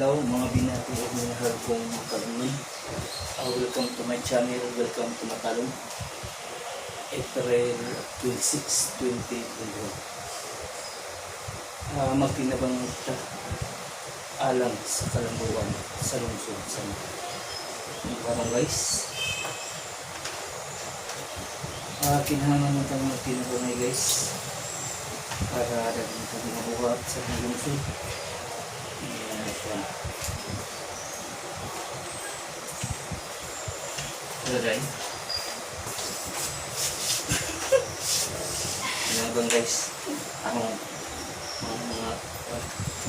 adlaw mga binati at minahal kong kalunod. Welcome to my channel, welcome to Matalong. April 26, 2021. Magtinabang ta alang sa kalambuan sa lungsod sa mga guys. Kinahanglan mo kang magtinabang guys para daging kami mabuhat sa lungsod. Alright. Yan bang guys, mga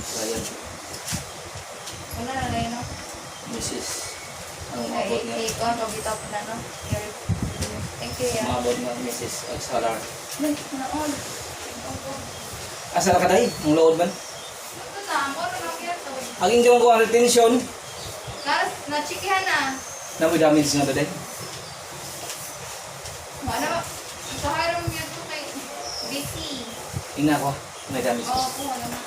client. Ano na rin, no? Mrs. Anong mabot niya? Ikaw, pabitap na, no? Thank you, yeah. Mabot nga Mrs. Agsalar. Ay, naon. Asa na ka tayo? Ang load man? Ito na, ako na lang ito. Aging dyan ko ang retention. Na-chikihan na. Na may damage nga ba tayo? Ano ba? Sa harap mo yun ito kay BC. Ina ko, may damage. Oo, po, ano na.